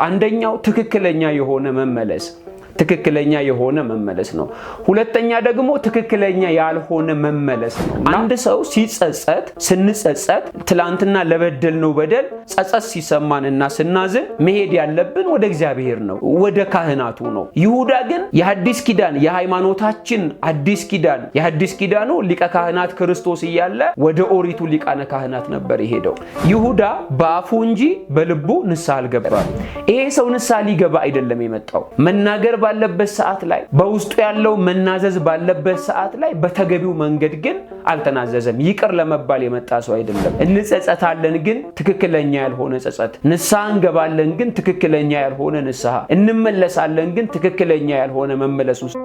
አንደኛው ትክክለኛ የሆነ መመለስ ነው። ሁለተኛ ደግሞ ትክክለኛ ያልሆነ መመለስ ነው። አንድ ሰው ስንጸጸት ትላንትና ለበደልነው በደል ጸጸት ሲሰማንና ስናዝን መሄድ ያለብን ወደ እግዚአብሔር ነው፣ ወደ ካህናቱ ነው። ይሁዳ ግን የሐዲስ ኪዳን የሃይማኖታችን የሐዲስ ኪዳኑ ሊቀ ካህናት ክርስቶስ እያለ ወደ ኦሪቱ ሊቃነ ካህናት ነበር የሄደው። ይሁዳ በአፉ እንጂ በልቡ ንስሐ አልገባም። ይሄ ሰው ንስሐ ሊገባ አይደለም የመጣው። መናገር ባለበት ሰዓት ላይ በውስጡ ያለው መናዘዝ ባለበት ሰዓት ላይ በተገቢው መንገድ ግን አልተናዘዘም። ይቅር ለመባል የመጣ ሰው አይደለም። እንጸጸታለን ግን ትክክለኛ ያልሆነ ጸጸት፣ ንስሐ እንገባለን ግን ትክክለኛ ያልሆነ ንስሐ፣ እንመለሳለን ግን ትክክለኛ ያልሆነ መመለስ ውስጥ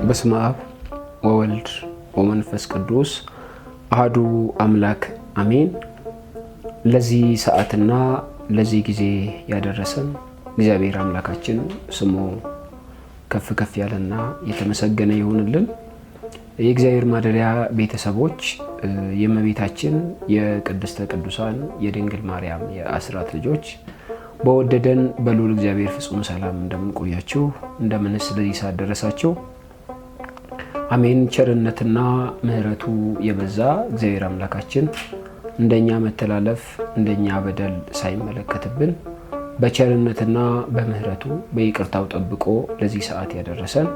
በስመ አብ ወወልድ ወመንፈስ ቅዱስ አሐዱ አምላክ አሜን። ለዚህ ሰዓትና ለዚህ ጊዜ ያደረሰን እግዚአብሔር አምላካችን ስሙ ከፍ ያለና የተመሰገነ ይሁንልን። የእግዚአብሔር ማደሪያ ቤተሰቦች፣ የእመቤታችን የቅድስተ ቅዱሳን የድንግል ማርያም የአስራት ልጆች በወደደን በልዑል እግዚአብሔር ፍጹም ሰላም እንደምን ቆያችሁ? እንደምንስ ለዚህ ሰዓት ደረሳችሁ? አሜን። ቸርነትና ምሕረቱ የበዛ እግዚአብሔር አምላካችን እንደኛ መተላለፍ እንደኛ በደል ሳይመለከትብን በቸርነትና በምሕረቱ በይቅርታው ጠብቆ ለዚህ ሰዓት ያደረሰን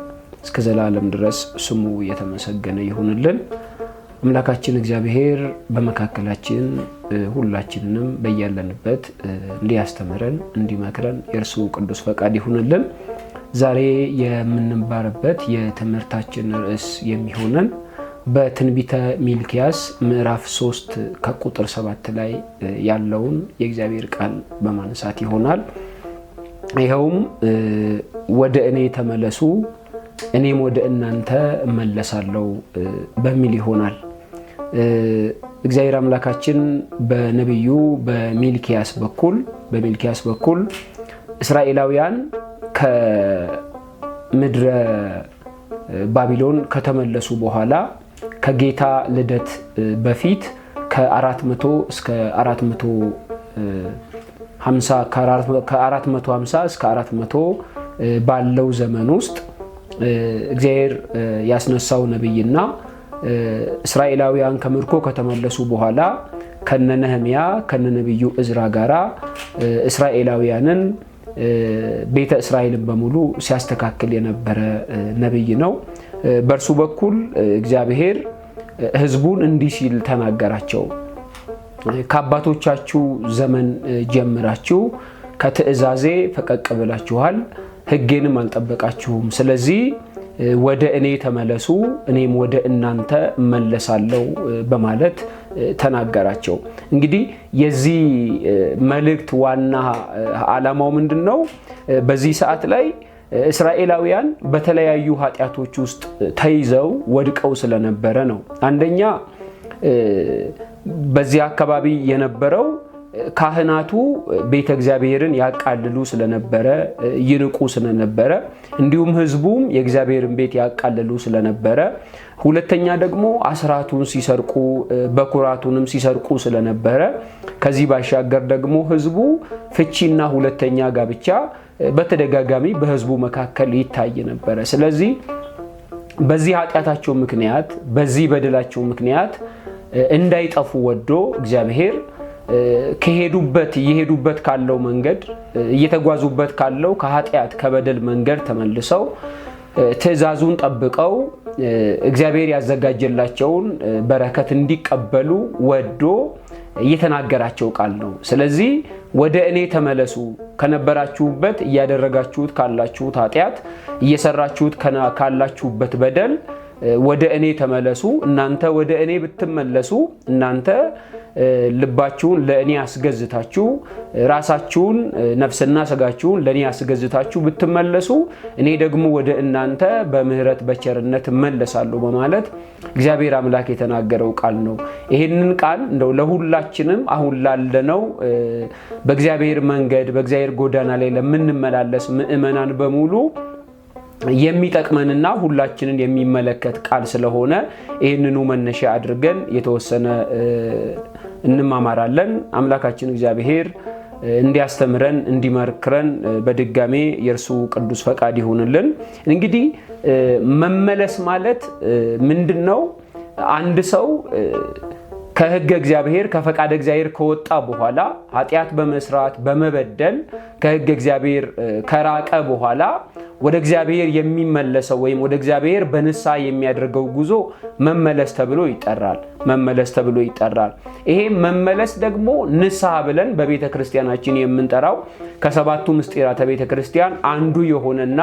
እስከ ዘላለም ድረስ ስሙ የተመሰገነ ይሁንልን። አምላካችን እግዚአብሔር በመካከላችን ሁላችንንም በያለንበት እንዲያስተምረን እንዲመክረን የእርሱ ቅዱስ ፈቃድ ይሁንልን። ዛሬ የምንማርበት የትምህርታችን ርዕስ የሚሆነን በትንቢተ ሚልክያስ ምዕራፍ 3 ከቁጥር 7 ላይ ያለውን የእግዚአብሔር ቃል በማንሳት ይሆናል። ይኸውም ወደ እኔ ተመለሱ እኔም ወደ እናንተ እመለሳለሁ በሚል ይሆናል። እግዚአብሔር አምላካችን በነቢዩ በሚልክያስ በኩል እስራኤላውያን ከምድረ ባቢሎን ከተመለሱ በኋላ ከጌታ ልደት በፊት ከ450 እስከ 400 ባለው ዘመን ውስጥ እግዚአብሔር ያስነሳው ነብይና እስራኤላውያን ከምርኮ ከተመለሱ በኋላ ከነነህምያ ከነነብዩ እዝራ ጋራ እስራኤላውያንን ቤተ እስራኤልን በሙሉ ሲያስተካክል የነበረ ነብይ ነው። በእርሱ በኩል እግዚአብሔር ሕዝቡን እንዲህ ሲል ተናገራቸው። ከአባቶቻችሁ ዘመን ጀምራችሁ ከትእዛዜ ፈቀቅ ብላችኋል፣ ሕጌንም አልጠበቃችሁም። ስለዚህ ወደ እኔ ተመለሱ እኔም ወደ እናንተ እመለሳለሁ በማለት ተናገራቸው። እንግዲህ የዚህ መልእክት ዋና ዓላማው ምንድነው? በዚህ ሰዓት ላይ እስራኤላውያን በተለያዩ ኃጢያቶች ውስጥ ተይዘው ወድቀው ስለነበረ ነው። አንደኛ በዚህ አካባቢ የነበረው ካህናቱ ቤተ እግዚአብሔርን ያቃልሉ ስለነበረ ይንቁ ስለነበረ፣ እንዲሁም ሕዝቡም የእግዚአብሔርን ቤት ያቃልሉ ስለነበረ፣ ሁለተኛ ደግሞ አስራቱን ሲሰርቁ በኩራቱንም ሲሰርቁ ስለነበረ፣ ከዚህ ባሻገር ደግሞ ሕዝቡ ፍቺና ሁለተኛ ጋብቻ በተደጋጋሚ በሕዝቡ መካከል ይታይ ነበረ። ስለዚህ በዚህ ኃጢያታቸው ምክንያት በዚህ በደላቸው ምክንያት እንዳይጠፉ ወዶ እግዚአብሔር እየሄዱበት ካለው መንገድ እየተጓዙበት ካለው ከኃጢያት ከበደል መንገድ ተመልሰው ትእዛዙን ጠብቀው እግዚአብሔር ያዘጋጀላቸውን በረከት እንዲቀበሉ ወዶ እየተናገራቸው ቃል ነው። ስለዚህ ወደ እኔ ተመለሱ፣ ከነበራችሁበት እያደረጋችሁት ካላችሁት ኃጢያት እየሰራችሁት ካላችሁበት በደል ወደ እኔ ተመለሱ። እናንተ ወደ እኔ ብትመለሱ እናንተ ልባችሁን ለእኔ አስገዝታችሁ ራሳችሁን ነፍስና ስጋችሁን ለእኔ አስገዝታችሁ ብትመለሱ እኔ ደግሞ ወደ እናንተ በምህረት በቸርነት እመለሳለሁ በማለት እግዚአብሔር አምላክ የተናገረው ቃል ነው። ይህንን ቃል እንደው ለሁላችንም አሁን ላለነው በእግዚአብሔር መንገድ በእግዚአብሔር ጎዳና ላይ ለምንመላለስ ምእመናን በሙሉ የሚጠቅመንና ሁላችንን የሚመለከት ቃል ስለሆነ ይህንኑ መነሻ አድርገን የተወሰነ እንማማራለን። አምላካችን እግዚአብሔር እንዲያስተምረን እንዲመክረን በድጋሜ የእርሱ ቅዱስ ፈቃድ ይሁንልን። እንግዲህ መመለስ ማለት ምንድነው? አንድ ሰው ከሕገ እግዚአብሔር ከፈቃደ እግዚአብሔር ከወጣ በኋላ ኃጢአት በመስራት በመበደል ከሕገ እግዚአብሔር ከራቀ በኋላ ወደ እግዚአብሔር የሚመለሰው ወይም ወደ እግዚአብሔር በንስሐ የሚያደርገው ጉዞ መመለስ ተብሎ ይጠራል። መመለስ ተብሎ ይጠራል። ይሄ መመለስ ደግሞ ንስሐ ብለን በቤተ ክርስቲያናችን የምንጠራው ከሰባቱ ምስጢራተ ቤተ ክርስቲያን አንዱ የሆነና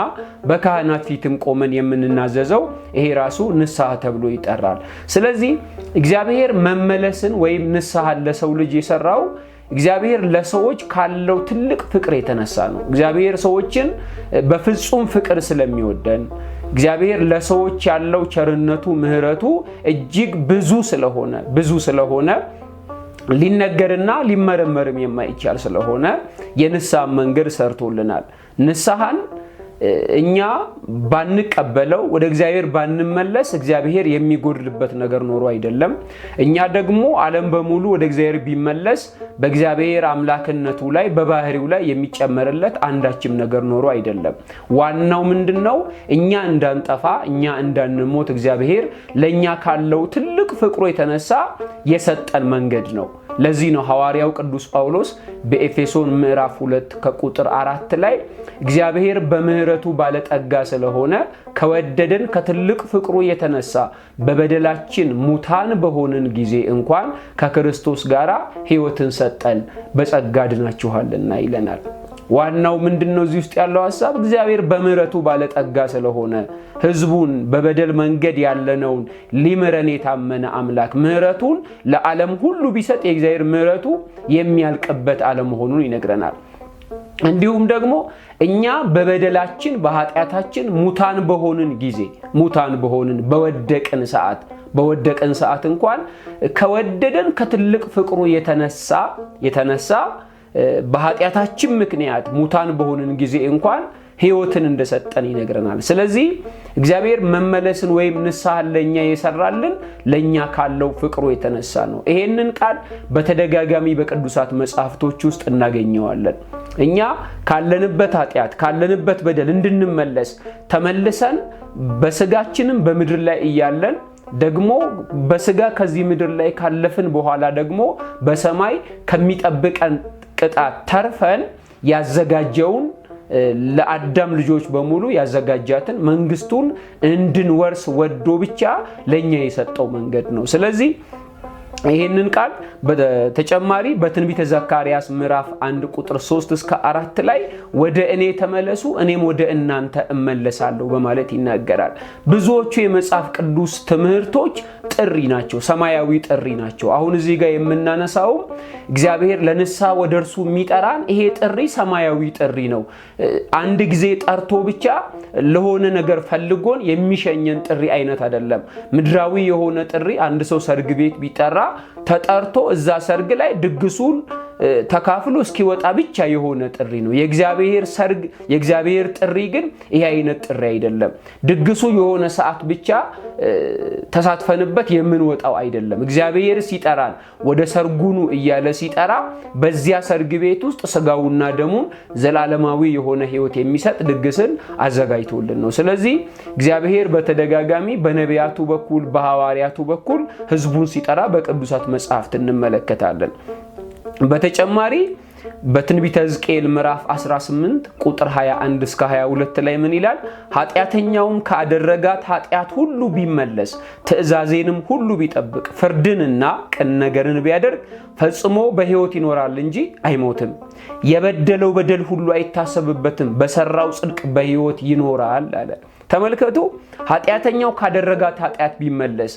በካህናት ፊትም ቆመን የምንናዘዘው ይሄ ራሱ ንስሐ ተብሎ ይጠራል። ስለዚህ እግዚአብሔር መመለስን ወይም ንስሐን ለሰው ልጅ የሰራው እግዚአብሔር ለሰዎች ካለው ትልቅ ፍቅር የተነሳ ነው። እግዚአብሔር ሰዎችን በፍጹም ፍቅር ስለሚወደን እግዚአብሔር ለሰዎች ያለው ቸርነቱ ምሕረቱ እጅግ ብዙ ስለሆነ ሊነገርና ሊመረመርም የማይቻል ስለሆነ የንስሐ መንገድ ሰርቶልናል። ንስሐን እኛ ባንቀበለው ወደ እግዚአብሔር ባንመለስ እግዚአብሔር የሚጎድልበት ነገር ኖሮ አይደለም። እኛ ደግሞ ዓለም በሙሉ ወደ እግዚአብሔር ቢመለስ በእግዚአብሔር አምላክነቱ ላይ በባህሪው ላይ የሚጨመርለት አንዳችም ነገር ኖሮ አይደለም። ዋናው ምንድነው? እኛ እንዳንጠፋ እኛ እንዳንሞት እግዚአብሔር ለኛ ካለው ትልቅ ፍቅሩ የተነሳ የሰጠን መንገድ ነው። ለዚህ ነው ሐዋርያው ቅዱስ ጳውሎስ በኤፌሶን ምዕራፍ 2 ከቁጥር 4 ላይ እግዚአብሔር በምህረቱ ባለጠጋ ስለሆነ ከወደደን ከትልቅ ፍቅሩ የተነሳ በበደላችን ሙታን በሆንን ጊዜ እንኳን ከክርስቶስ ጋር ሕይወትን ሰጠን በጸጋ ድናችኋልና ይለናል። ዋናው ምንድነው? እዚህ ውስጥ ያለው ሐሳብ እግዚአብሔር በምህረቱ ባለጠጋ ስለሆነ ሕዝቡን በበደል መንገድ ያለነውን ሊምረን የታመነ አምላክ ምህረቱን ለዓለም ሁሉ ቢሰጥ የእግዚአብሔር ምህረቱ የሚያልቅበት አለመሆኑን ይነግረናል። እንዲሁም ደግሞ እኛ በበደላችን በኃጢአታችን ሙታን በሆንን በወደቀን ሰዓት እንኳን ከወደደን ከትልቅ ፍቅሩ የተነሳ በኃጢአታችን ምክንያት ሙታን በሆንን ጊዜ እንኳን ሕይወትን እንደሰጠን ይነግረናል። ስለዚህ እግዚአብሔር መመለስን ወይም ንስሐን ለኛ የሰራልን ለኛ ካለው ፍቅሩ የተነሳ ነው። ይሄንን ቃል በተደጋጋሚ በቅዱሳት መጻሕፍቶች ውስጥ እናገኘዋለን። እኛ ካለንበት ኃጢአት ካለንበት በደል እንድንመለስ ተመልሰን በስጋችንም በምድር ላይ እያለን ደግሞ በስጋ ከዚህ ምድር ላይ ካለፍን በኋላ ደግሞ በሰማይ ከሚጠብቀን ቅጣት ተርፈን ያዘጋጀውን ለአዳም ልጆች በሙሉ ያዘጋጃትን መንግስቱን እንድንወርስ ወዶ ብቻ ለኛ የሰጠው መንገድ ነው። ስለዚህ ይሄንን ቃል በተጨማሪ በትንቢተ ዘካርያስ ምዕራፍ 1 ቁጥር 3 እስከ 4 ላይ ወደ እኔ ተመለሱ እኔም ወደ እናንተ እመለሳለሁ በማለት ይናገራል። ብዙዎቹ የመጽሐፍ ቅዱስ ትምህርቶች ጥሪ ናቸው፣ ሰማያዊ ጥሪ ናቸው። አሁን እዚህ ጋር የምናነሳው እግዚአብሔር ለንስሐ ወደ እርሱ የሚጠራን ይሄ ጥሪ ሰማያዊ ጥሪ ነው። አንድ ጊዜ ጠርቶ ብቻ ለሆነ ነገር ፈልጎን የሚሸኘን ጥሪ አይነት አይደለም። ምድራዊ የሆነ ጥሪ አንድ ሰው ሰርግ ቤት ቢጠራ ተጠርቶ እዛ ሰርግ ላይ ድግሱን ተካፍሎ እስኪወጣ ብቻ የሆነ ጥሪ ነው። የእግዚአብሔር ጥሪ ግን ይሄ አይነት ጥሪ አይደለም። ድግሱ የሆነ ሰዓት ብቻ ተሳትፈንበት የምንወጣው አይደለም። እግዚአብሔር ሲጠራን ወደ ሰርጉኑ እያለ ሲጠራ በዚያ ሰርግ ቤት ውስጥ ስጋውና ደሙን ዘላለማዊ የሆነ ሕይወት የሚሰጥ ድግስን አዘጋጅቶልን ነው። ስለዚህ እግዚአብሔር በተደጋጋሚ በነቢያቱ በኩል በሐዋርያቱ በኩል ሕዝቡን ሲጠራ በቅዱሳት መጻሕፍት እንመለከታለን። በተጨማሪ በትንቢተ ሕዝቅኤል ምዕራፍ 18 ቁጥር 21 እስከ 22 ላይ ምን ይላል? ኃጢአተኛውም ካደረጋት ኃጢአት ሁሉ ቢመለስ ትእዛዜንም ሁሉ ቢጠብቅ ፍርድንና ቅን ነገርን ቢያደርግ ፈጽሞ በሕይወት ይኖራል እንጂ አይሞትም። የበደለው በደል ሁሉ አይታሰብበትም፣ በሰራው ጽድቅ በሕይወት ይኖራል አለ። ተመልከቱ ኃጢአተኛው ካደረጋት ኃጢአት ቢመለስ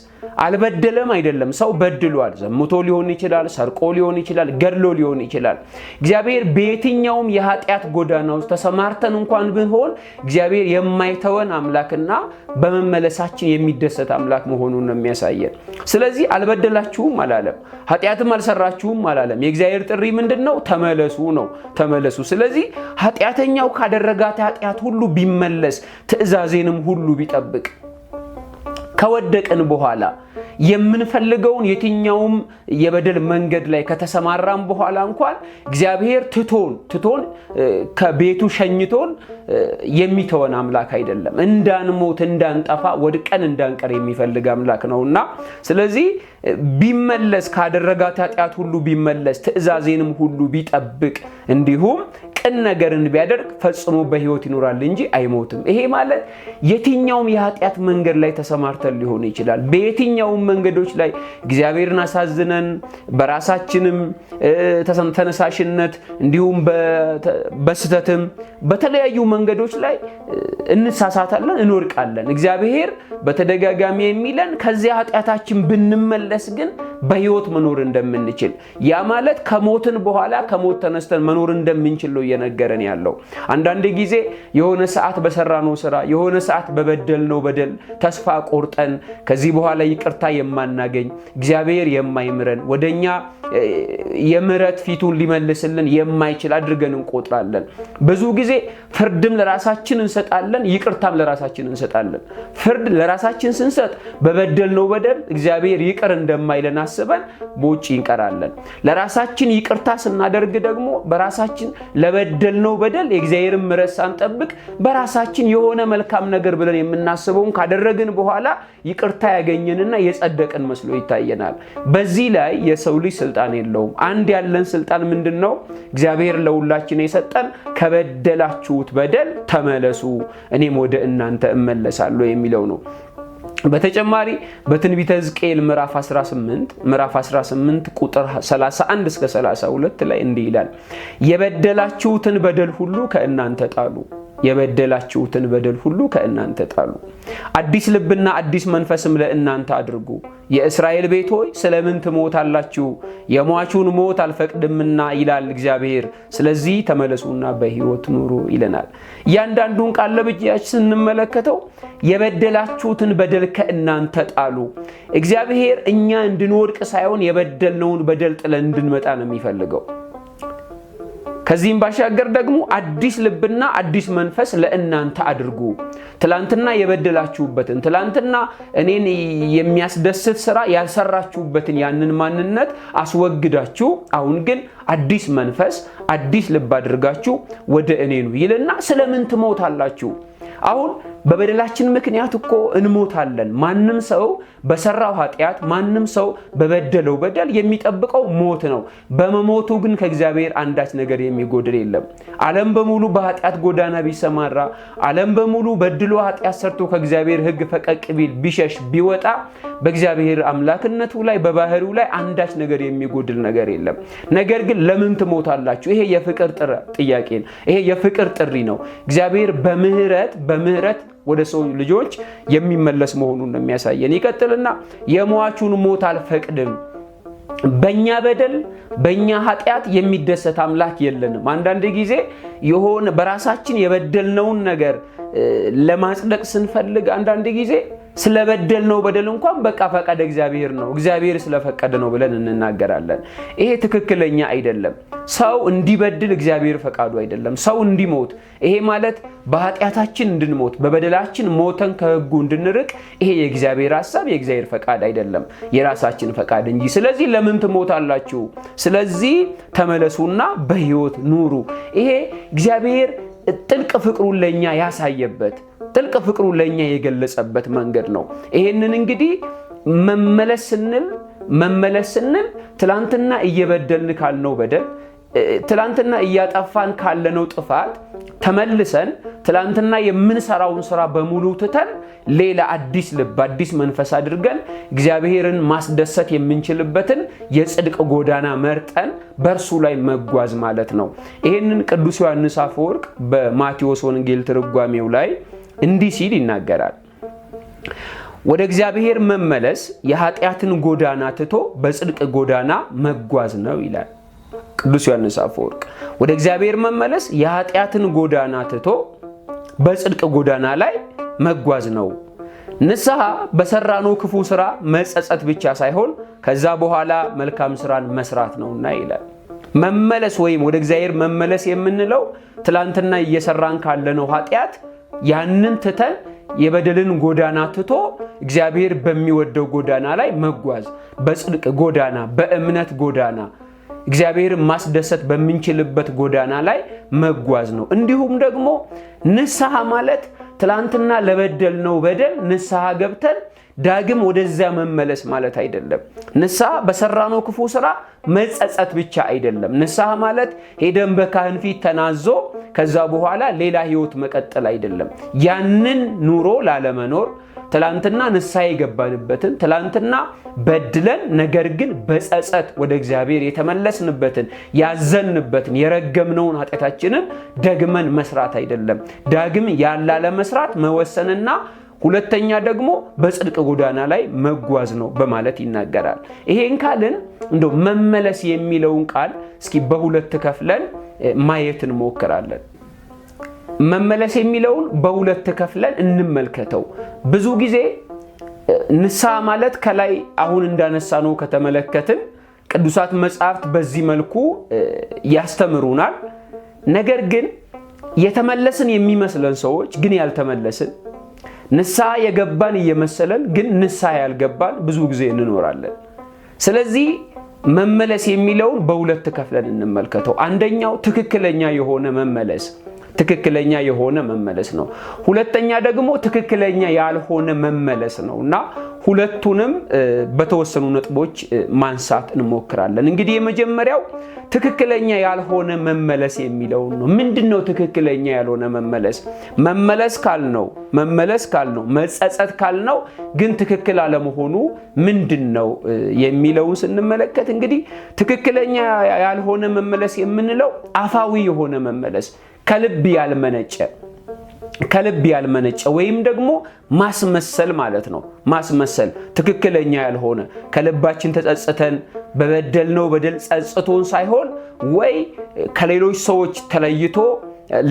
አልበደለም አይደለም ሰው በድሏል ዘምቶ ሊሆን ይችላል ሰርቆ ሊሆን ይችላል ገድሎ ሊሆን ይችላል እግዚአብሔር በየትኛውም የኃጢአት ጎዳና ውስጥ ተሰማርተን እንኳን ብንሆን እግዚአብሔር የማይተወን አምላክና በመመለሳችን የሚደሰት አምላክ መሆኑን ነው የሚያሳየን ስለዚህ አልበደላችሁም አላለም ኃጢአትም አልሰራችሁም አላለም የእግዚአብሔር ጥሪ ምንድነው ተመለሱ ነው ተመለሱ ስለዚህ ኃጢአተኛው ካደረጋት ኃጢአት ሁሉ ቢመለስ ትእዛዜንም ሁሉ ቢጠብቅ ከወደቀን በኋላ የምንፈልገውን የትኛውም የበደል መንገድ ላይ ከተሰማራን በኋላ እንኳን እግዚአብሔር ትቶን ከቤቱ ሸኝቶን የሚተወን አምላክ አይደለም እንዳንሞት እንዳንጠፋ ወድቀን እንዳንቀር የሚፈልግ አምላክ ነውና ስለዚህ ቢመለስ ካደረጋት ኃጢአት ሁሉ ቢመለስ ትእዛዜንም ሁሉ ቢጠብቅ እንዲሁም ቅን ነገርን ቢያደርግ ፈጽሞ በሕይወት ይኖራል እንጂ አይሞትም ይሄ ማለት የትኛውም የኃጢአት መንገድ ላይ ተሰማርተን ሊሆን ይችላል በየትኛውም መንገዶች ላይ እግዚአብሔርን አሳዝነን በራሳችንም ተነሳሽነት እንዲሁም በስተትም በተለያዩ መንገዶች ላይ እንሳሳታለን እንወርቃለን እግዚአብሔር በተደጋጋሚ የሚለን ከዚያ ኃጢአታችን ብንመለስ ግን በሕይወት መኖር እንደምንችል ያ ማለት ከሞትን በኋላ ከሞት ተነስተን መኖር እንደምንችል ነው የነገረን ያለው አንዳንድ ጊዜ የሆነ ሰዓት በሰራነው ስራ የሆነ ሰዓት በበደልነው በደል ተስፋ ቆርጠን ከዚህ በኋላ ይቅርታ የማናገኝ እግዚአብሔር የማይምረን ወደኛ የምሕረት ፊቱን ሊመልስልን የማይችል አድርገን እንቆጥራለን ብዙ ጊዜ ፍርድም ለራሳችን እንሰጣለን ይቅርታም ለራሳችን እንሰጣለን ፍርድ ለራሳችን ስንሰጥ በበደልነው በደል እግዚአብሔር ይቅር እንደማይለን አስበን በውጪ እንቀራለን ለራሳችን ይቅርታ ስናደርግ ደግሞ በራሳችን ለበደልነው በደል የእግዚአብሔርን ምሕረት ሳንጠብቅ በራሳችን የሆነ መልካም ነገር ብለን የምናስበውን ካደረግን በኋላ ይቅርታ ያገኘንና የጸደቅን መስሎ ይታየናል በዚህ ላይ የሰው ልጅ ስልጣን የለውም አንድ ያለን ስልጣን ምንድነው እግዚአብሔር ለሁላችን የሰጠን ከበደላችሁት በደል ተመለሱ እኔም ወደ እናንተ እመለሳለሁ የሚለው ነው በተጨማሪ በትንቢተ ሕዝቅኤል ምዕራፍ 18 ቁጥር 31 እስከ 32 ላይ እንዲህ ይላል የበደላችሁትን በደል ሁሉ ከእናንተ ጣሉ የበደላችሁትን በደል ሁሉ ከእናንተ ጣሉ አዲስ ልብና አዲስ መንፈስም ለእናንተ አድርጉ የእስራኤል ቤት ሆይ ስለምን ትሞታላችሁ የሟቹን ሞት አልፈቅድምና ይላል እግዚአብሔር ስለዚህ ተመለሱና በሕይወት ኑሩ ይለናል ያንዳንዱን ቃል ለብቻችን ስንመለከተው የበደላችሁትን በደል ከእናንተ ጣሉ እግዚአብሔር እኛ እንድንወድቅ ሳይሆን የበደልነውን በደል ጥለን እንድንመጣ ነው የሚፈልገው ከዚህም ባሻገር ደግሞ አዲስ ልብና አዲስ መንፈስ ለእናንተ አድርጉ ትላንትና የበደላችሁበትን ትላንትና እኔን የሚያስደስት ስራ ያልሰራችሁበትን ያንን ማንነት አስወግዳችሁ አሁን ግን አዲስ መንፈስ አዲስ ልብ አድርጋችሁ ወደ እኔ ኑ ይልና ስለምን ትሞታላችሁ አሁን በበደላችን ምክንያት እኮ እንሞታለን ማንንም ሰው በሰራው ኃጢአት ማንንም ሰው በበደለው በደል የሚጠብቀው ሞት ነው በመሞቱ ግን ከእግዚአብሔር አንዳች ነገር የሚጎድል የለም ዓለም በሙሉ በኃጢአት ጎዳና ቢሰማራ ዓለም በሙሉ በድሎ ኃጢአት ሰርቶ ከእግዚአብሔር ሕግ ፈቀቅ ቢል ቢሸሽ ቢወጣ በእግዚአብሔር አምላክነቱ ላይ በባህሪው ላይ አንዳች ነገር የሚጎድል ነገር የለም ነገር ግን ለምን ትሞታላችሁ ይሄ የፍቅር ጥያቄ ነው ይሄ የፍቅር ጥሪ ነው እግዚአብሔር በምህረት ወደ ሰው ልጆች የሚመለስ መሆኑን ነው የሚያሳየን ይቀጥልና የሟቹን ሞት አልፈቅድም በእኛ በደል በእኛ ኃጢአት የሚደሰት አምላክ የለንም አንዳንድ ጊዜ የሆነ በራሳችን የበደልነውን ነገር ለማጽደቅ ስንፈልግ አንዳንድ ጊዜ ስለበደልነው በደል እንኳን በቃ ፈቃድ እግዚአብሔር ነው እግዚአብሔር ስለፈቀደ ነው ብለን እንናገራለን ይሄ ትክክለኛ አይደለም ሰው እንዲበድል እግዚአብሔር ፈቃዱ አይደለም ሰው እንዲሞት ይሄ ማለት በኃጢአታችን እንድንሞት በበደላችን ሞተን ከሕጉ እንድንርቅ ይሄ የእግዚአብሔር ሐሳብ የእግዚአብሔር ፈቃድ አይደለም የራሳችን ፈቃድ እንጂ ስለዚህ ለምን ትሞታላችሁ ስለዚህ ተመለሱና በሕይወት ኑሩ ይሄ እግዚአብሔር ጥልቅ ፍቅሩን ለኛ ያሳየበት ጥልቅ ፍቅሩን ለኛ የገለጸበት መንገድ ነው ይሄንን እንግዲህ መመለስ ስንል ትላንትና እየበደልን ካልነው በደል ትላንትና እያጠፋን ካለነው ጥፋት ተመልሰን ትላንትና የምንሰራውን ስራ በሙሉ ትተን ሌላ አዲስ ልብ አዲስ መንፈስ አድርገን እግዚአብሔርን ማስደሰት የምንችልበትን የጽድቅ ጎዳና መርጠን በርሱ ላይ መጓዝ ማለት ነው ይሄንን ቅዱስ ዮሐንስ አፈወርቅ በማቴዎስ ወንጌል ትርጓሜው ላይ እንዲህ ሲል ይናገራል። ወደ እግዚአብሔር መመለስ የኃጢአትን ጎዳና ትቶ በጽድቅ ጎዳና መጓዝ ነው ይላል ቅዱስ ዮሐንስ አፈወርቅ። ወደ እግዚአብሔር መመለስ የኃጢአትን ጎዳና ትቶ በጽድቅ ጎዳና ላይ መጓዝ ነው። ንስሐ በሰራነው ክፉ ስራ መጸጸት ብቻ ሳይሆን ከዛ በኋላ መልካም ስራን መስራት ነውና ይላል። መመለስ ወይም ወደ እግዚአብሔር መመለስ የምንለው ትላንትና እየሰራን ካለነው ኃጢአት ያንን ትተን የበደልን ጎዳና ትቶ እግዚአብሔር በሚወደው ጎዳና ላይ መጓዝ፣ በጽድቅ ጎዳና፣ በእምነት ጎዳና እግዚአብሔር ማስደሰት በሚንችልበት ጎዳና ላይ መጓዝ ነው። እንዲሁም ደግሞ ንስሐ ማለት ትላንትና ለበደልነው በደል ንስሐ ገብተን ዳግም ወደዚያ መመለስ ማለት አይደለም። ንስሐ በሰራነው ክፉ ስራ መጸጸት ብቻ አይደለም። ንስሐ ማለት ሄደን በካህን ፊት ተናዞ ከዛ በኋላ ሌላ ህይወት መቀጠል አይደለም። ያንን ኑሮ ላለመኖር ትላንትና ንስሐ የገባንበትን ትላንትና በድለን ነገር ግን በጸጸት ወደ እግዚአብሔር የተመለስንበትን ያዘንበትን የረገምነውን ኃጢአታችንን ደግመን መስራት አይደለም። ዳግም ያላለ መስራት መወሰንና ሁለተኛ ደግሞ በጽድቅ ጎዳና ላይ መጓዝ ነው በማለት ይናገራል። ይሄን ካልን እንደው መመለስ የሚለውን ቃል እስኪ በሁለት ከፍለን ማየት እንሞክራለን። መመለስ የሚለውን በሁለት ከፍለን እንመልከተው። ብዙ ጊዜ ንስሐ ማለት ከላይ አሁን እንዳነሳነው ከተመለከትን ቅዱሳት መጻሕፍት በዚህ መልኩ ያስተምሩናል። ነገር ግን የተመለስን የሚመስለን ሰዎች ግን ያልተመለስን፣ ንስሐ የገባን እየመሰለን ግን ንስሐ ያልገባን ብዙ ጊዜ እንኖራለን። ስለዚህ መመለስ የሚለውን በሁለት ከፍለን እንመልከተው። አንደኛው ትክክለኛ የሆነ መመለስ ነው። ሁለተኛ ደግሞ ትክክለኛ ያልሆነ መመለስ ነውና ሁለቱንም በተወሰኑ ነጥቦች ማንሳት እንሞክራለን። እንግዲህ የመጀመሪያው ትክክለኛ ያልሆነ መመለስ የሚለው ነው። ምንድነው ትክክለኛ ያልሆነ መመለስ? መመለስ ካልነው መጸጸት ካልነው ግን ትክክል አለመሆኑ ምንድነው የሚለውን ስንመለከት እንግዲህ ትክክለኛ ያልሆነ መመለስ የምንለው አፋዊ የሆነ መመለስ ከልብ ያልመነጨ ወይም ደግሞ ማስመሰል ማለት ነው። ማስመሰል ትክክለኛ ያልሆነ ከልባችን ተጸጽተን በበደልነው በደል ጸጽቶን ሳይሆን ወይ ከሌሎች ሰዎች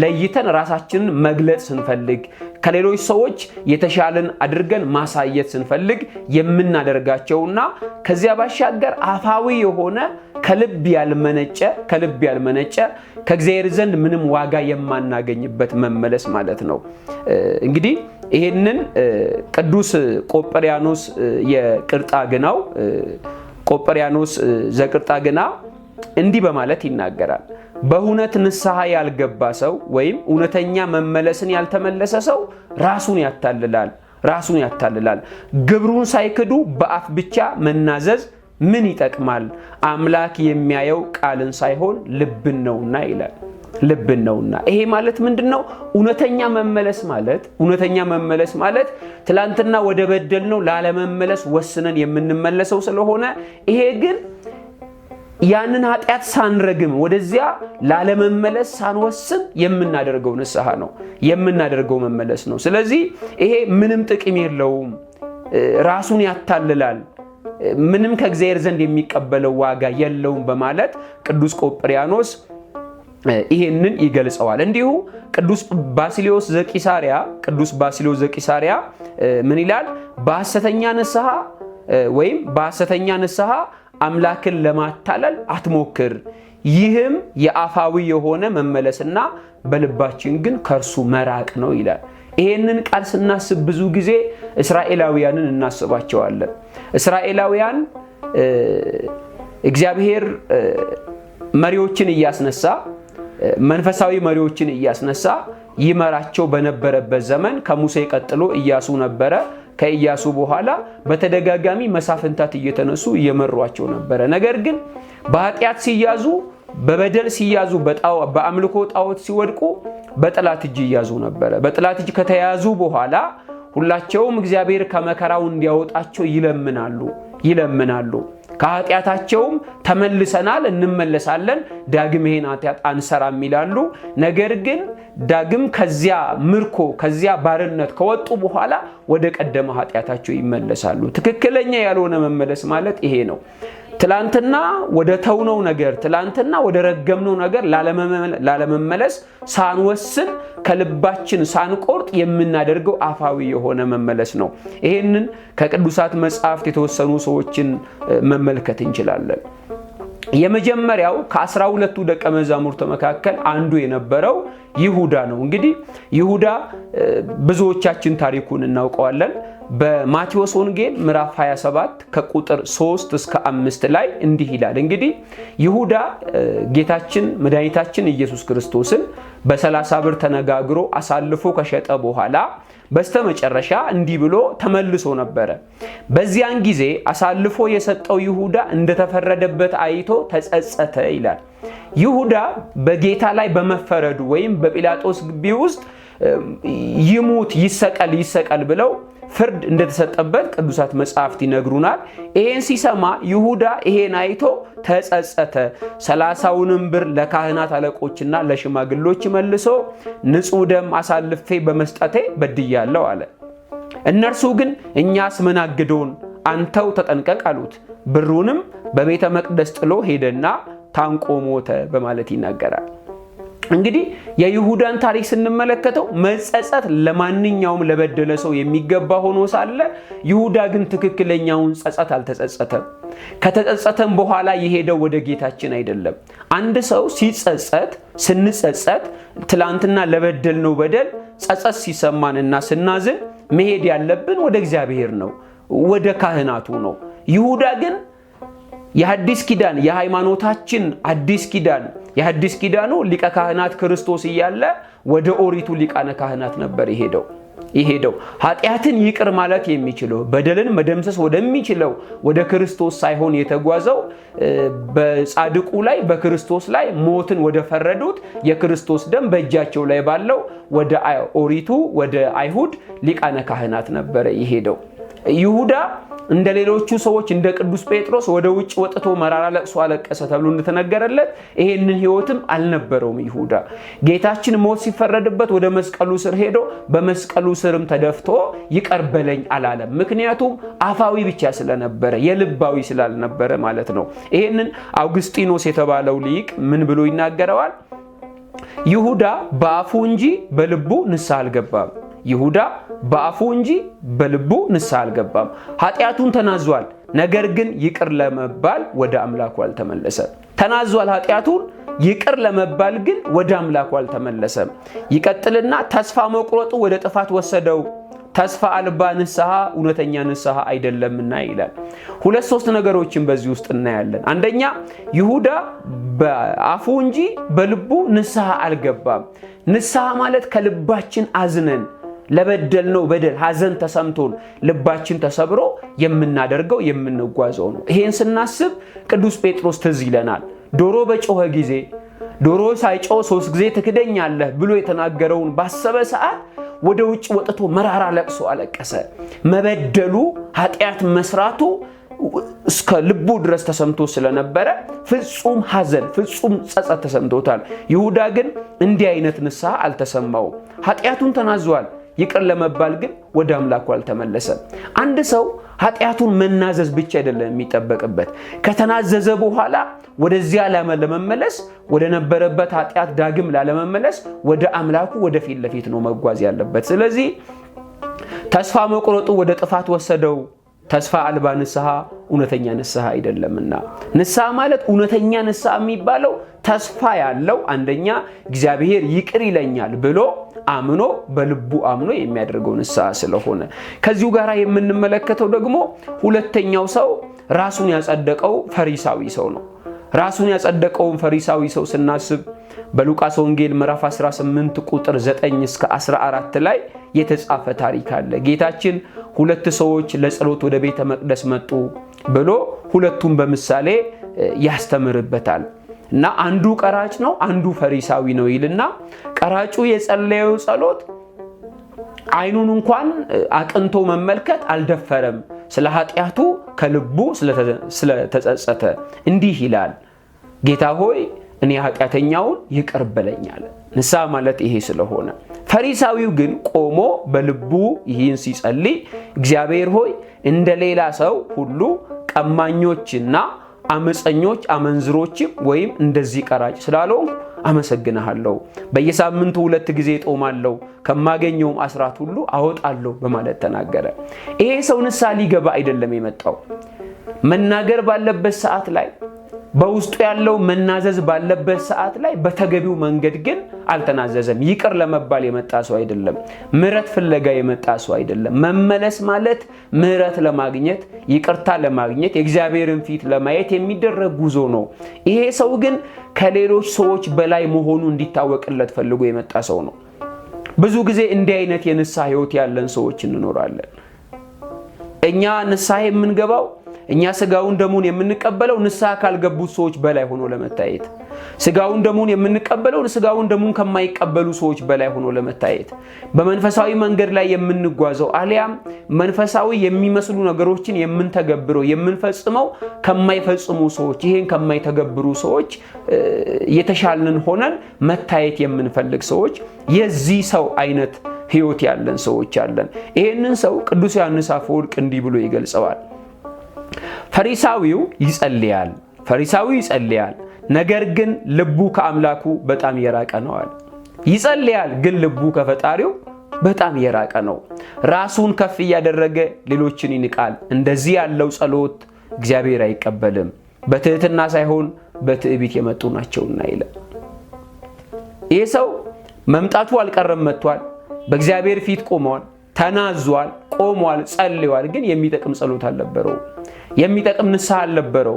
ለይተን ራሳችንን መግለጽ ስንፈልግ ከሌሎች ሰዎች የተሻለን አድርገን ማሳየት ስንፈልግ የምናደርጋቸውና ከዚያ ባሻገር አፋዊ የሆነ ከልብ ያልመነጨ ከእግዚአብሔር ዘንድ ምንም ዋጋ የማናገኝበት መመለስ ማለት ነው። እንግዲህ ይሄንን ቅዱስ ቆጵርያኖስ የቅርጣግናው ቆጵርያኖስ ዘቅርጣግና እንዲህ በማለት ይናገራል። በእውነት ንስሐ ያልገባ ሰው ወይም እውነተኛ መመለስን ያልተመለሰ ሰው ራሱን ያታልላል። ግብሩን ሳይክዱ በአፍ ብቻ መናዘዝ ምን ይጠቅማል? አምላክ የሚያየው ቃልን ሳይሆን ልብን ነውና ይላል። ልብን ነውና ይሄ ማለት ምንድነው? እውነተኛ መመለስ ማለት ትላንትና ወደ በደልነው ላለመመለስ ወስነን የምንመለሰው ስለሆነ ይሄ ግን ያንን ኃጢአት ሳንረግም ወደዚያ ላለመመለስ ሳንወስን የምናደርገው ንስሐ ነው፣ የምናደርገው መመለስ ነው። ስለዚህ ይሄ ምንም ጥቅም የለውም፣ ራሱን ያታልላል፣ ምንም ከእግዚአብሔር ዘንድ የሚቀበለው ዋጋ የለውም በማለት ቅዱስ ቆጵርያኖስ ይሄንን ይገልጸዋል። እንዲሁ ቅዱስ ባሲሊዮስ ዘቂሳርያ ምን ይላል? በሐሰተኛ ንስሐ አምላክን ለማታለል አትሞክር፣ ይህም የአፋዊ የሆነ መመለስና በልባችን ግን ከርሱ መራቅ ነው ይላል። ይሄንን ቃል ስናስብ ብዙ ጊዜ እስራኤላውያንን እናስባቸዋለን። እስራኤላውያን እግዚአብሔር መሪዎችን እያስነሳ መንፈሳዊ መሪዎችን እያስነሳ ይመራቸው በነበረበት ዘመን ከሙሴ ቀጥሎ ኢያሱ ነበረ። ከኢያሱ በኋላ በተደጋጋሚ መሳፍንታት እየተነሱ እየመሯቸው ነበረ። ነገር ግን በኃጢአት ሲያዙ፣ በበደል ሲያዙ፣ በአምልኮ ጣዖት ሲወድቁ በጠላት እጅ ይያዙ ነበረ። በጠላት እጅ ከተያዙ በኋላ ሁላቸውም እግዚአብሔር ከመከራው እንዲያወጣቸው ይለምናሉ። ይለምናሉ። ከኃጢአታቸውም ተመልሰናል እንመለሳለን ዳግም ይሄን ኃጢአት አንሰራም ይላሉ። ነገር ግን ዳግም ከዚያ ምርኮ ከዚያ ባርነት ከወጡ በኋላ ወደ ቀደመ ኃጢአታቸው ይመለሳሉ። ትክክለኛ ያልሆነ መመለስ ማለት ይሄ ነው። ትላንትና ወደ ተውነው ነገር ትላንትና ወደ ረገምነው ነገር ላለመመለስ ሳንወስን ከልባችን ሳንቆርጥ የምናደርገው አፋዊ የሆነ መመለስ ነው። ይሄንን ከቅዱሳት መጻሕፍት የተወሰኑ ሰዎችን መመልከት እንችላለን። የመጀመሪያው ከ12ቱ ደቀ መዛሙርት መካከል አንዱ የነበረው ይሁዳ ነው። እንግዲህ ይሁዳ ብዙዎቻችን ታሪኩን እናውቀዋለን። በማቴዎስ ወንጌል ምዕራፍ 27 ከቁጥር 3 እስከ 5 ላይ እንዲህ ይላል። እንግዲህ ይሁዳ ጌታችን መድኃኒታችን ኢየሱስ ክርስቶስን በ30 ብር ተነጋግሮ አሳልፎ ከሸጠ በኋላ በስተመጨረሻ እንዲህ ብሎ ተመልሶ ነበር። በዚያን ጊዜ አሳልፎ የሰጠው ይሁዳ እንደተፈረደበት አይቶ ተጸጸተ ይላል። ይሁዳ በጌታ ላይ በመፈረዱ ወይም በጲላጦስ ግቢ ውስጥ ይሙት ይሰቀል ብለው ፍርድ እንደተሰጠበት ቅዱሳት መጻሕፍት ይነግሩናል። ይሄን ሲሰማ ይሁዳ ይሄን አይቶ ተጸጸተ። 30ውን ብር ለካህናት አለቆችና ለሽማግሎች መልሶ ንጹሕ ደም አሳልፌ በመስጠቴ በድያለሁ አለ። እነርሱ ግን እኛስ ምን አግዶን? አንተው ተጠንቀቅ አሉት። ብሩንም በቤተ መቅደስ ጥሎ ሄደና ታንቆ ሞተ በማለት ይናገራል። እንግዲህ የይሁዳን ታሪክ ስንመለከተው መጸጸት ለማንኛውም ለበደለ ሰው የሚገባ ሆኖ ሳለ ይሁዳ ግን ትክክለኛውን ጸጸት አልተጸጸተም። ከተጸጸተም በኋላ የሄደው ወደ ጌታችን አይደለም። አንድ ሰው ስንጸጸት ትላንትና ለበደልነው በደል ጸጸት ሲሰማንና ስናዝን መሄድ ያለብን ወደ እግዚአብሔር ነው፣ ወደ ካህናቱ ነው። ይሁዳ ግን የሐዲስ ኪዳን የሃይማኖታችን አዲስ ኪዳን የሐዲስ ኪዳኑ ሊቀ ካህናት ክርስቶስ እያለ ወደ ኦሪቱ ሊቃነ ካህናት ነበር ይሄደው ኃጢአትን ይቅር ማለት የሚችለው በደልን መደምሰስ ወደሚችለው ወደ ክርስቶስ ሳይሆን የተጓዘው በጻድቁ ላይ በክርስቶስ ላይ ሞትን ወደ ፈረዱት የክርስቶስ ደም በእጃቸው ላይ ባለው ወደ ኦሪቱ ወደ አይሁድ ሊቃነ ካህናት ነበር ይሄደው። ይሁዳ እንደ ሌሎቹ ሰዎች እንደ ቅዱስ ጴጥሮስ ወደ ውጭ ወጥቶ መራራ ለቅሶ አለቀሰ ተብሎ እንደተነገረለት ይሄንን ህይወትም አልነበረውም። ይሁዳ ጌታችን ሞት ሲፈረድበት ወደ መስቀሉ ስር ሄዶ በመስቀሉ ስርም ተደፍቶ ይቅር በለኝ አላለም። ምክንያቱም አፋዊ ብቻ ስለነበረ የልባዊ ስላልነበረ ማለት ነው። ይሄንን አውግስጢኖስ የተባለው ሊቅ ምን ብሎ ይናገረዋል? ይሁዳ በአፉ እንጂ በልቡ ንስሐ አልገባም። ይሁዳ በአፉ እንጂ በልቡ ንስሐ አልገባም። ኃጢአቱን ተናዟል፣ ነገር ግን ይቅር ለመባል ወደ አምላኩ አልተመለሰም። ተናዟል ኃጢአቱን፣ ይቅር ለመባል ግን ወደ አምላኩ አልተመለሰም። ይቀጥልና ተስፋ መቁረጡ ወደ ጥፋት ወሰደው። ተስፋ አልባ ንስሐ እውነተኛ ንስሐ አይደለምና ይላል። 2-3 ነገሮችን በዚህ ውስጥ እናያለን። አንደኛ ይሁዳ በአፉ እንጂ በልቡ ንስሐ አልገባም። ንስሐ ማለት ከልባችን አዝነን ለበደልነው በደል ሐዘን ተሰምቶን ልባችን ተሰብሮ የምናደርገው የምንጓዘው ነው። ይሄን ስናስብ ቅዱስ ጴጥሮስ ትዝ ይለናል። ዶሮ በጮኸ ጊዜ ዶሮ ሳይጮህ 3 ጊዜ ትክደኛለህ ብሎ የተናገረውን ባሰበ ሰዓት ወደ ውጭ ወጥቶ መራራ ለቅሶ አለቀሰ። መበደሉ ኃጢአት መስራቱ እስከ ልቡ ድረስ ተሰምቶ ስለነበረ ፍጹም ሐዘን ፍጹም ጸጸት ተሰምቶታል። ይሁዳ ግን እንዲህ አይነት ንስሐ አልተሰማውም። ኃጢአቱን ተናዟል፣ ይቅር ለመባል ግን ወደ አምላኩ አልተመለሰም። አንድ ሰው ኃጢአቱን መናዘዝ ብቻ አይደለም የሚጠበቅበት፣ ከተናዘዘ በኋላ ወደዚያ ለመመለስ ወደ ነበረበት ኃጢአት ዳግም ላለመመለስ ወደ አምላኩ ወደ ፊት ለፊት ነው መጓዝ ያለበት። ስለዚህ ተስፋ መቁረጡ ወደ ጥፋት ወሰደው። ተስፋ አልባ ንስሐ እውነተኛ ንስሐ አይደለምና ንስሐ ማለት እውነተኛ ንስሐ የሚባለው ተስፋ ያለው አንደኛ እግዚአብሔር ይቅር ይለኛል ብሎ አምኖ በልቡ አምኖ የሚያደርገው ንስሐ ስለሆነ ከዚሁ ጋር የምንመለከተው ደግሞ ሁለተኛው ሰው ራሱን ያጸደቀው ፈሪሳዊ ሰው ነው። ራሱን ያጸደቀውን ፈሪሳዊ ሰው ስናስብ በሉቃስ ወንጌል ምዕራፍ 18 ቁጥር 9 እስከ 14 ላይ የተጻፈ ታሪክ አለ። ጌታችን 2 ሰዎች ለጸሎት ወደ ቤተ መቅደስ መጡ ብሎ ሁለቱም በምሳሌ ያስተምርበታል። እና አንዱ ቀራጭ ነው፣ አንዱ ፈሪሳዊ ነው ይልና ቀራጩ የጸለየው ጸሎት አይኑን እንኳን አቅንቶ መመልከት አልደፈረም። ስለ ኃጢአቱ ከልቡ ስለተጸጸተ እንዲህ ይላል፣ ጌታ ሆይ እኔ ኃጢአተኛውን ይቅር በለኝ አለ። ንስሐ ማለት ይሄ ስለሆነ ፈሪሳዊው ግን ቆሞ በልቡ ይህን ሲጸልይ እግዚአብሔር ሆይ እንደ ሌላ ሰው ሁሉ ቀማኞችና አመፀኞች አመንዝሮችም ወይም እንደዚህ ቀራጭ ስላልሆንኩ አመሰግናለሁ፣ በየሳምንቱ 2 ጊዜ ጦማለሁ፣ ከማገኘውም አስራት ሁሉ አወጣለሁ በማለት ተናገረ። ይሄ ሰው ንስሐ ሊገባ አይደለም የመጣው። መናገር ባለበት ሰዓት ላይ በውስጡ ያለው መናዘዝ ባለበት ሰዓት ላይ በተገቢው መንገድ ግን አልተናዘዘም። ይቅር ለመባል የመጣ ሰው አይደለም። ምህረት ፍለጋ የመጣ ሰው አይደለም። መመለስ ማለት ምህረት ለማግኘት ይቅርታ ለማግኘት የእግዚአብሔርን ፊት ለማየት የሚደረግ ጉዞ ነው። ይሄ ሰው ግን ከሌሎች ሰዎች በላይ መሆኑ እንዲታወቅለት ፈልጎ የመጣ ሰው ነው። ብዙ ጊዜ እንዲህ አይነት የንስሐ ህይወት ያለን ሰዎች እንኖራለን። እኛ ንስሐ የምንገባው እኛ ስጋውን ደሙን የምንቀበለው ንስሐ ካልገቡት ሰዎች በላይ ሆኖ ለመታየት፣ ስጋውን ደሙን የምንቀበለው ስጋውን ደሙን ከማይቀበሉ ሰዎች በላይ ሆኖ ለመታየት፣ በመንፈሳዊ መንገድ ላይ የምንጓዘው አሊያም መንፈሳዊ የሚመስሉ ነገሮችን የምንተገብረው የምንፈጽመው ከማይፈጽሙ ሰዎች፣ ይሄን ከማይተገብሩ ሰዎች የተሻልን ሆነን መታየት የምንፈልግ ሰዎች የዚህ ሰው አይነት ህይወት ያለን ሰዎች አለን። ይሄንን ሰው ቅዱስ ዮሐንስ አፈወርቅ እንዲህ ብሎ ይገልጸዋል። ፈሪሳዊው ይጸልያል፣ ነገር ግን ልቡ ከአምላኩ በጣም የራቀ ነው አለ። ይጸልያል፣ ግን ልቡ ከፈጣሪው በጣም የራቀ ነው። ራሱን ከፍ እያደረገ ሌሎችን ይንቃል። እንደዚህ ያለው ጸሎት እግዚአብሔር አይቀበልም፣ በትህትና ሳይሆን በትዕቢት የመጡ ናቸውና ይላል። ይህ ሰው መምጣቱ አልቀረም፣ መጥቷል። በእግዚአብሔር ፊት ቆሟል፣ ተናዟል፣ ቆሟል፣ ጸልዋል። ግን የሚጠቅም ጸሎት አልነበረው። የሚጠቅም ንስሐ አልነበረው።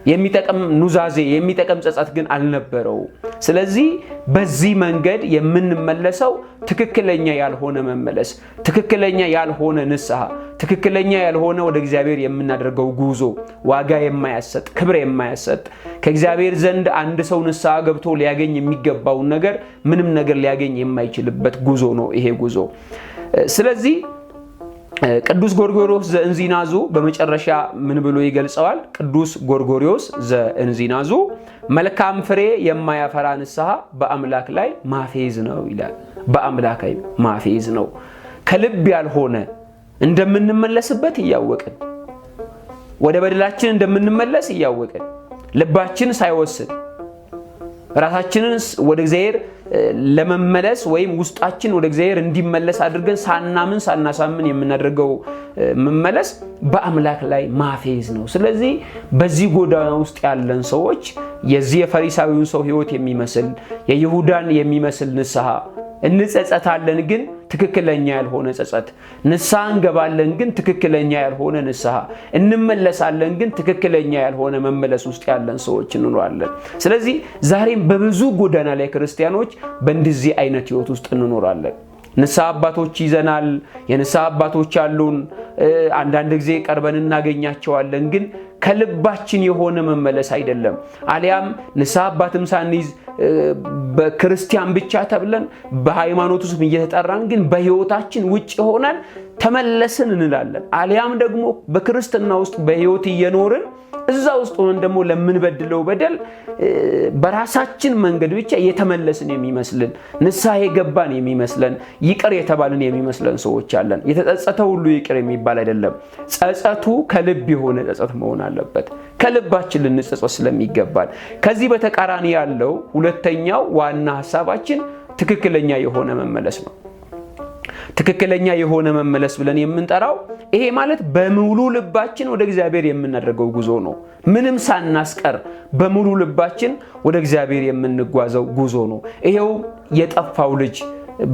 የሚጠቅም ኑዛዜ፣ የሚጠቅም ጸጸት ግን አልነበረው። ስለዚህ በዚህ መንገድ የምንመለሰው ትክክለኛ ያልሆነ መመለስ፣ ትክክለኛ ያልሆነ ንስሐ፣ ትክክለኛ ያልሆነ ወደ እግዚአብሔር የምናደርገው ጉዞ ዋጋ የማያሰጥ ክብር የማያሰጥ ከእግዚአብሔር ዘንድ አንድ ሰው ንስሐ ገብቶ ሊያገኝ የሚገባውን ነገር ምንም ነገር ሊያገኝ የማይችልበት ጉዞ ነው ይሄ ጉዞ። ስለዚህ ቅዱስ ጎርጎርዮስ ዘእንዚናዙ በመጨረሻ ምን ብሎ ይገልጸዋል? ቅዱስ ጎርጎርዮስ ዘእንዚናዙ መልካም ፍሬ የማያፈራ ንስሐ በአምላክ ላይ ማፌዝ ነው ይላል። በአምላክ ላይ ማፌዝ ነው። ከልብ ያልሆነ እንደምንመለስበት እያወቅን ወደ በደላችን እንደምንመለስ እያወቅን ልባችን ሳይወስን ራሳችንን ወደ እግዚአብሔር ለመመለስ ወይም ውስጣችን ወደ እግዚአብሔር እንዲመለስ አድርገን ሳናምን ሳናሳምን የምናደርገው መመለስ በአምላክ ላይ ማፌዝ ነው። ስለዚህ በዚህ ጎዳና ውስጥ ያለን ሰዎች የዚህ የፈሪሳዊውን ሰው ህይወት የሚመስል የይሁዳን የሚመስል ንስሐ እንጸጸታለን፣ ግን ትክክለኛ ያልሆነ ጸጸት፣ ንስሐ እንገባለን፣ ግን ትክክለኛ ያልሆነ ንስሐ፣ እንመለሳለን፣ ግን ትክክለኛ ያልሆነ መመለስ ውስጥ ያለን ሰዎች እንኖራለን። ስለዚህ ዛሬም በብዙ ጎዳና ላይ ክርስቲያኖች በእንደዚህ አይነት ህይወት ውስጥ እንኖራለን። ንስሐ አባቶች ይዘናል፣ የንስሐ አባቶች አሉን፣ አንዳንድ ጊዜ ቀርበን እናገኛቸዋለን፣ ግን ከልባችን የሆነ መመለስ አይደለም። አሊያም ንስሐ አባትም ሳንይዝ በክርስቲያን ብቻ ተብለን በሃይማኖቱ ስም እየተጠራን ግን በህይወታችን ውጭ ሆነን ተመለስን እንላለን። አሊያም ደግሞ በክርስትና ውስጥ በህይወት እየኖርን እዛ ውስጥ ሆነን ደግሞ ለምንበድለው በደል በራሳችን መንገድ ብቻ የተመለስን የሚመስልን፣ ንስሐ የገባን የሚመስለን፣ ይቅር የተባልን የሚመስለን ሰዎች አለን። የተጸጸተ ሁሉ ይቅር የሚባል አይደለም። ጸጸቱ ከልብ የሆነ ጸጸት መሆን አለበት። ከልባችን ልንጸጸት ስለሚገባል። ከዚህ በተቃራኒ ያለው ሁለተኛው ዋና ሐሳባችን ትክክለኛ የሆነ መመለስ ነው። ትክክለኛ የሆነ መመለስ ብለን የምንጠራው ይሄ ማለት በሙሉ ልባችን ወደ እግዚአብሔር የምናደርገው ጉዞ ነው። ምንም ሳናስቀር በሙሉ ልባችን ወደ እግዚአብሔር የምንጓዘው ጉዞ ነው። ይሄው የጠፋው ልጅ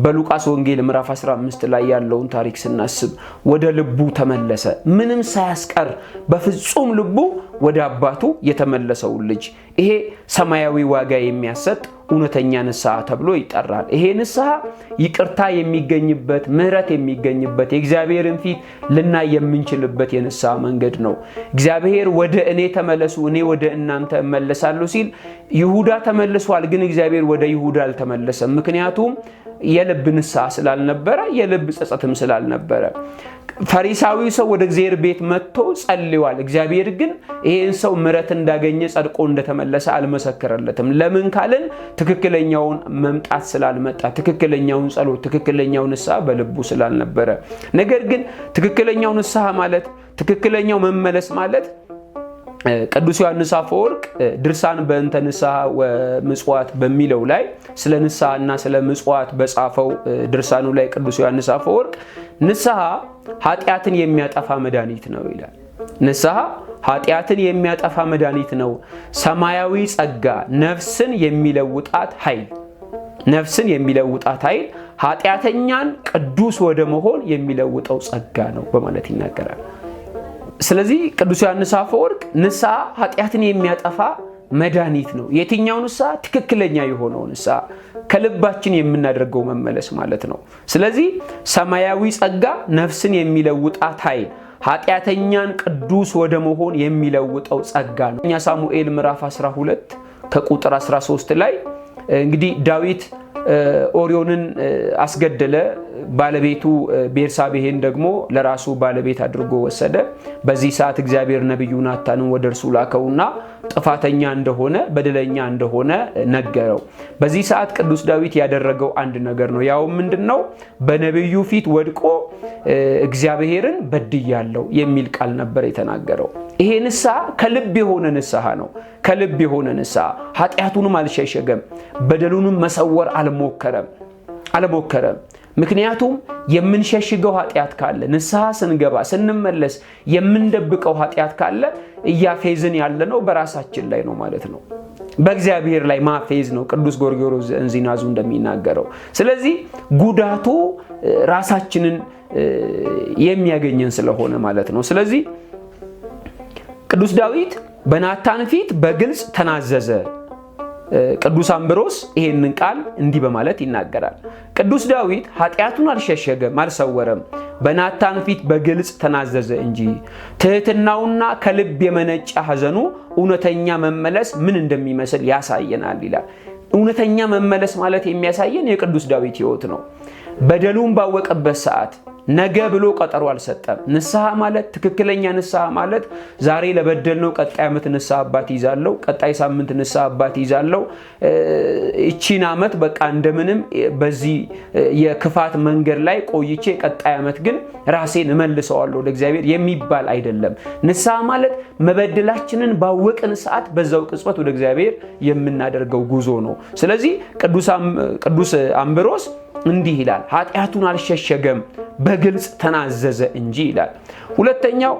በሉቃስ ወንጌል ምዕራፍ 15 ላይ ያለውን ታሪክ ስናስብ ወደ ልቡ ተመለሰ። ምንም ሳያስቀር በፍጹም ልቡ ወደ አባቱ የተመለሰው ልጅ ይሄ ሰማያዊ ዋጋ የሚያሰጥ እውነተኛ ንስሐ ተብሎ ይጠራል። ይሄ ንስሐ ይቅርታ የሚገኝበት፣ ምህረት የሚገኝበት፣ የእግዚአብሔርን ፊት ልናይ የምንችልበት የንስሐ መንገድ ነው። እግዚአብሔር ወደ እኔ ተመለሱ እኔ ወደ እናንተ እመለሳለሁ ሲል ይሁዳ ተመልሷል፣ ግን እግዚአብሔር ወደ ይሁዳ አልተመለሰም። ምክንያቱም የልብ ንስሐ ስላልነበረ፣ የልብ ጸጸትም ስላልነበረ። ፈሪሳዊ ሰው ወደ እግዚአብሔር ቤት መጥቶ ጸልዩዋል። እግዚአብሔር ግን ይሄን ሰው ምሕረት እንዳገኘ ጸድቆ እንደተመለሰ አልመሰከረለትም። ለምን ካለን ትክክለኛውን መምጣት ስላልመጣ፣ ትክክለኛውን ጸሎት፣ ትክክለኛው ንስሐ በልቡ ስላልነበረ። ነገር ግን ትክክለኛው ንስሐ ማለት፣ ትክክለኛው መመለስ ማለት ቅዱስ ዮሐንስ አፈወርቅ ድርሳን በእንተ ንስሐ ወምጽዋት በሚለው ላይ ስለ ንስሐና ስለ ምጽዋት በጻፈው ድርሳኑ ላይ ቅዱስ ዮሐንስ አፈወርቅ ንስሐ ኃጢአትን የሚያጠፋ መድኃኒት ነው ይላል። ንስሐ ኃጢአትን የሚያጠፋ መድኃኒት ነው። ሰማያዊ ጸጋ፣ ነፍስን የሚለውጣት ኃይል፣ ነፍስን የሚለውጣት ኃይል ኃጢአተኛን ቅዱስ ወደ መሆን የሚለውጠው ጸጋ ነው በማለት ይናገራል። ስለዚህ ቅዱስ ዮሐንስ አፈወርቅ ንስሐ ኃጢአትን የሚያጠፋ መድኃኒት ነው። የትኛው ንስሐ? ትክክለኛ የሆነው ንስሐ፣ ከልባችን የምናደርገው መመለስ ማለት ነው። ስለዚህ ሰማያዊ ጸጋ፣ ነፍስን የሚለውጣት ኃይል ኃጢአተኛን ቅዱስ ወደ መሆን የሚለውጠው ጸጋ ነው። እኛ ሳሙኤል ምዕራፍ 12 ከቁጥር 13 ላይ እንግዲህ ዳዊት ኦሪዮንን አስገደለ። ባለቤቱ ቤርሳቤህን ደግሞ ለራሱ ባለቤት አድርጎ ወሰደ። በዚህ ሰዓት እግዚአብሔር ነብዩ ናታንን ወደ እርሱ ላከውና ጥፋተኛ እንደሆነ በደለኛ እንደሆነ ነገረው። በዚህ ሰዓት ቅዱስ ዳዊት ያደረገው አንድ ነገር ነው። ያው ምንድነው? በነብዩ ፊት ወድቆ እግዚአብሔርን በድያለሁ የሚል ቃል ነበር የተናገረው። ይሄ ንስሐ ከልብ የሆነ ንስሐ ነው። ከልብ የሆነ ንስሐ ኃጢአቱንም አልሸሸገም፣ በደሉንም መሰወር አልሞከረም። ምክንያቱም የምንሸሽገው ኃጢአት ካለ፣ ንስሐ ስንገባ ስንመለስ የምንደብቀው ኃጢአት ካለ እያፌዝን ያለነው በራሳችን ላይ ነው ማለት ነው። በእግዚአብሔር ላይ ማፌዝ ነው ቅዱስ ጎርጎርዮስ ዘእንዚናዙ እንደሚናገረው። ስለዚህ ጉዳቱ ራሳችንን የሚያገኘን ስለሆነ ማለት ነው። ስለዚህ ቅዱስ ዳዊት በናታን ፊት በግልጽ ተናዘዘ። ቅዱስ አምብሮስ ይሄንን ቃል እንዲህ በማለት ይናገራል። ቅዱስ ዳዊት ኃጢአቱን አልሸሸገም፣ አልሰወረም፣ በናታን ፊት በግልጽ ተናዘዘ እንጂ። ትህትናውና ከልብ የመነጨ ሐዘኑ እውነተኛ መመለስ ምን እንደሚመስል ያሳየናል ይላል። እውነተኛ መመለስ ማለት የሚያሳየን የቅዱስ ዳዊት ሕይወት ነው። በደሉን ባወቀበት ሰዓት ነገ ብሎ ቀጠሮ አልሰጠም። ንስሐ ማለት፣ ትክክለኛ ንስሐ ማለት ዛሬ ለበደልነው ቀጣይ ዓመት ንስሐ አባት ይዛለው፣ ቀጣይ ሳምንት ንስሐ አባት ይዛለው፣ እቺን ዓመት በቃ እንደምንም በዚህ የክፋት መንገድ ላይ ቆይቼ ቀጣይ ዓመት ግን ራሴን እመልሰዋለሁ ለእግዚአብሔር የሚባል አይደለም። ንስሐ ማለት መበደላችንን ባወቅን ሰዓት በዛው ቅጽበት ወደ እግዚአብሔር የምናደርገው ጉዞ ነው። ስለዚህ ቅዱስ አምብሮስ እንዲህ ይላል፣ ኃጢአቱን አልሸሸገም በግልጽ ተናዘዘ እንጂ ይላል። ሁለተኛው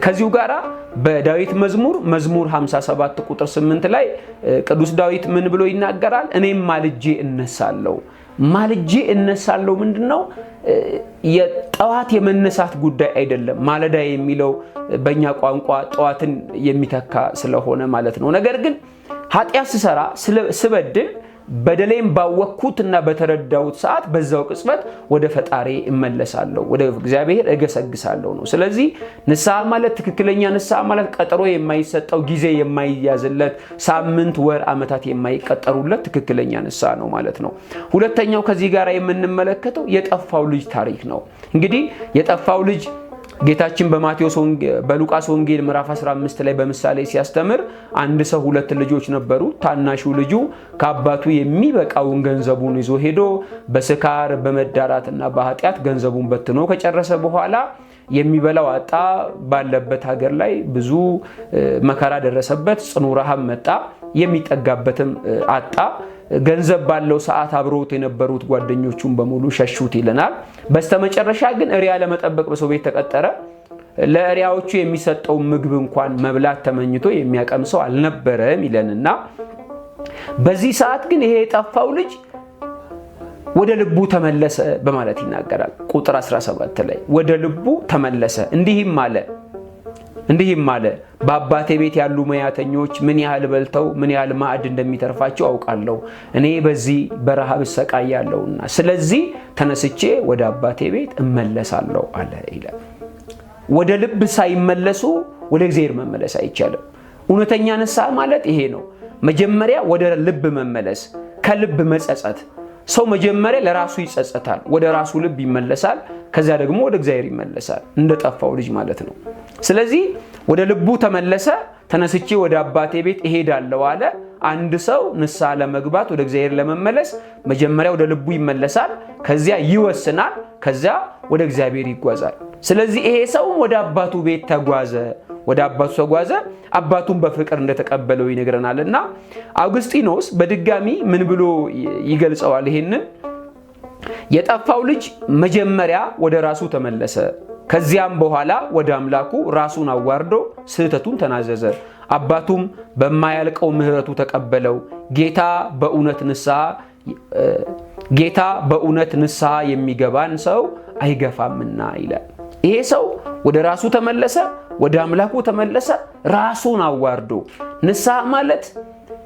ከዚሁ ጋራ በዳዊት መዝሙር 57 ቁጥር 8 ላይ ቅዱስ ዳዊት ምን ብሎ ይናገራል? እኔም ማልጄ እነሳለሁ። ምንድነው? የጠዋት የመነሳት ጉዳይ አይደለም። ማለዳ የሚለው በእኛ ቋንቋ ጠዋትን የሚተካ ስለሆነ ማለት ነው። ነገር ግን ኃጢአት ስሰራ ስበድል በደሌም ባወቅኩትና በተረዳሁት ሰዓት በዛው ቅጽበት ወደ ፈጣሪ እመለሳለሁ፣ ወደ እግዚአብሔር እገሰግሳለሁ ነው። ስለዚህ ንስሐ ማለት፣ ትክክለኛ ንስሐ ማለት ቀጠሮ የማይሰጠው፣ ጊዜ የማይያዝለት፣ ሳምንት፣ ወር፣ ዓመታት የማይቀጠሩለት ትክክለኛ ንስሐ ነው ማለት ነው። ሁለተኛው ከዚህ ጋር የምንመለከተው የጠፋው ልጅ ታሪክ ነው። እንግዲህ የጠፋው ልጅ ጌታችን በሉቃስ ወንጌል ምዕራፍ 15 ላይ በምሳሌ ሲያስተምር አንድ ሰው ሁለት ልጆች ነበሩ። ታናሹ ልጁ ከአባቱ የሚበቃውን ገንዘቡን ይዞ ሄዶ በስካር በመዳራትና በኃጢአት ገንዘቡን በትኖ ከጨረሰ በኋላ የሚበላው አጣ። ባለበት ሀገር ላይ ብዙ መከራ ደረሰበት። ጽኑ ረሃብ መጣ። የሚጠጋበትም አጣ። ገንዘብ ባለው ሰዓት አብሮት የነበሩት ጓደኞቹን በሙሉ ሸሹት ይለናል። በስተመጨረሻ ግን እሪያ ለመጠበቅ በሰው ቤት ተቀጠረ። ለእሪያዎቹ የሚሰጠው ምግብ እንኳን መብላት ተመኝቶ የሚያቀምሰው አልነበረም ይለንና በዚህ ሰዓት ግን ይሄ የጠፋው ልጅ ወደ ልቡ ተመለሰ በማለት ይናገራል። ቁጥር 17 ላይ ወደ ልቡ ተመለሰ፣ እንዲህም አለ በአባቴ ቤት ያሉ ሙያተኞች ምን ያህል በልተው ምን ያህል ማዕድ እንደሚተርፋቸው አውቃለሁ። እኔ በዚህ በረሃብ እሰቃያለሁና ስለዚህ ተነስቼ ወደ አባቴ ቤት እመለሳለሁ አለ ይላል። ወደ ልብ ሳይመለሱ ወደ እግዚአብሔር መመለስ አይቻልም። እውነተኛ ንስሐ ማለት ይሄ ነው። መጀመሪያ ወደ ልብ መመለስ፣ ከልብ መጸጸት፣ ሰው መጀመሪያ ለራሱ ይጸጸታል፣ ወደ ራሱ ልብ ይመለሳል፣ ከዚያ ደግሞ ወደ እግዚአብሔር ይመለሳል፣ እንደጠፋው ልጅ ማለት ነው። ስለዚህ ወደ ልቡ ተመለሰ። ተነስቼ ወደ አባቴ ቤት እሄዳለሁ አለ። አንድ ሰው ንስሐ ለመግባት ወደ እግዚአብሔር ለመመለስ መጀመሪያ ወደ ልቡ ይመለሳል፣ ከዚያ ይወስናል፣ ከዚያ ወደ እግዚአብሔር ይጓዛል። ስለዚህ ይሄ ሰው ወደ አባቱ ቤት ተጓዘ። ወደ አባቱ ተጓዘ፣ አባቱን በፍቅር እንደተቀበለው ይነግረናልና አውግስጢኖስ በድጋሚ ምን ብሎ ይገልጸዋል? ይሄንን የጠፋው ልጅ መጀመሪያ ወደ ራሱ ተመለሰ፣ ከዚያም በኋላ ወደ አምላኩ ራሱን አዋርዶ ስህተቱን ተናዘዘ። አባቱም በማያልቀው ምሕረቱ ተቀበለው። ጌታ በእውነት ንስሐ የሚገባን ሰው አይገፋምና ይላል። ይሄ ሰው ወደ ራሱ ተመለሰ፣ ወደ አምላኩ ተመለሰ፣ ራሱን አዋርዶ። ንስሐ ማለት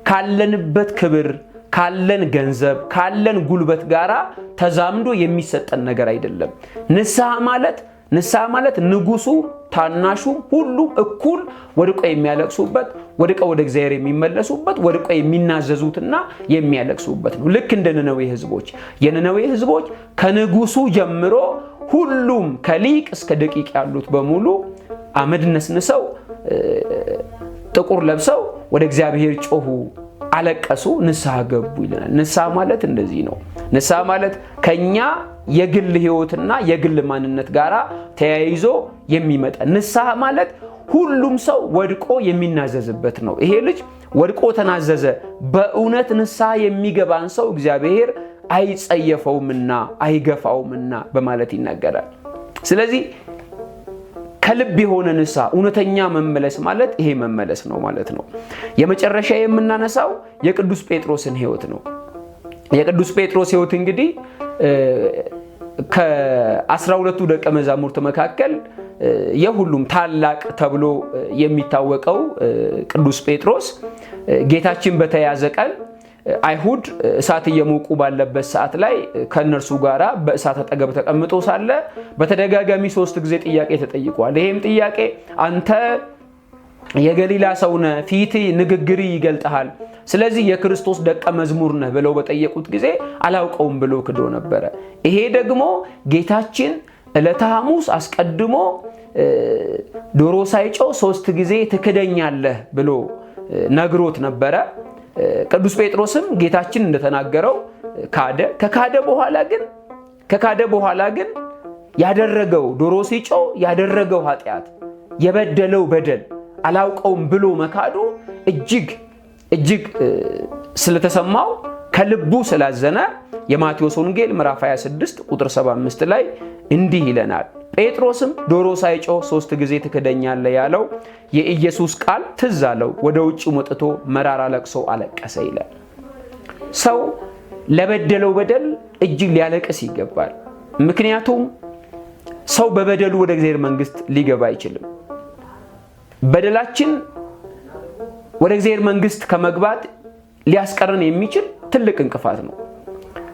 ካለንበት ክብር፣ ካለን ገንዘብ፣ ካለን ጉልበት ጋራ ተዛምዶ የሚሰጠን ነገር አይደለም። ንስሐ ማለት ንጉሱ፣ ታናሹ ሁሉም እኩል ወድቆ የሚያለቅሱበት፣ ወድቀው ወደ እግዚአብሔር የሚመለሱበት፣ ወድቆ የሚናዘዙትና የሚያለቅሱበት ነው። ልክ እንደ ነነዌ ህዝቦች። የነነዌ ህዝቦች ከንጉሱ ጀምሮ ሁሉም ከሊቅ እስከ ደቂቅ ያሉት በሙሉ አመድ ነስንሰው ጥቁር ለብሰው ወደ እግዚአብሔር ጮሁ፣ አለቀሱ፣ ንስሐ ገቡ ይለናል። ንስሐ ማለት እንደዚህ ነው። ንስሐ ማለት ከኛ የግል ህይወትና የግል ማንነት ጋራ ተያይዞ የሚመጣ ንስሐ ማለት ሁሉም ሰው ወድቆ የሚናዘዝበት ነው። ይሄ ልጅ ወድቆ ተናዘዘ። በእውነት ንስሐ የሚገባን ሰው እግዚአብሔር አይጸየፈውምና አይገፋውምና በማለት ይናገራል። ስለዚህ ከልብ የሆነ ንስሐ እውነተኛ መመለስ ማለት ይሄ መመለስ ነው ማለት ነው። የመጨረሻ የምናነሳው የቅዱስ ጴጥሮስን ህይወት ነው። የቅዱስ ጴጥሮስ ህይወት እንግዲህ ከ12ቱ ደቀ መዛሙርት መካከል የሁሉም ታላቅ ተብሎ የሚታወቀው ቅዱስ ጴጥሮስ ጌታችን በተያዘ ቀን አይሁድ እሳት እየሞቁ ባለበት ሰዓት ላይ ከነርሱ ጋራ በእሳት አጠገብ ተቀምጦ ሳለ በተደጋጋሚ 3 ጊዜ ጥያቄ ተጠይቋል። ይሄም ጥያቄ አንተ የገሊላ ሰው ነህ፣ ፊት ንግግር ይገልጣል፣ ስለዚህ የክርስቶስ ደቀ መዝሙር ነህ ብለው በጠየቁት ጊዜ አላውቀውም ብሎ ክዶ ነበረ። ይሄ ደግሞ ጌታችን ዕለተ ሐሙስ አስቀድሞ ዶሮ ሳይጮህ 3 ጊዜ ትክደኛለህ ብሎ ነግሮት ነበረ። ቅዱስ ጴጥሮስም ጌታችን እንደተናገረው ካደ። ከካደ በኋላ ግን ያደረገው ዶሮ ሲጮህ ያደረገው ኃጢአት፣ የበደለው በደል አላውቀውም ብሎ መካዱ እጅግ ስለተሰማው ከልቡ ስላዘነ የማቴዎስ ወንጌል ምዕራፍ 26 ቁጥር 75 ላይ እንዲህ ይለናል። ጴጥሮስም ዶሮ ሳይጮህ 3 ጊዜ ትክደኛለህ ያለው የኢየሱስ ቃል ትዝ አለው። ወደ ውጭ ወጥቶ መራራ ለቅሶ አለቀሰ ይላል። ሰው ለበደለው በደል እጅግ ሊያለቅስ ይገባል። ምክንያቱም ሰው በበደሉ ወደ እግዚአብሔር መንግስት ሊገባ አይችልም። በደላችን ወደ እግዚአብሔር መንግስት ከመግባት ሊያስቀረን የሚችል ትልቅ እንቅፋት ነው።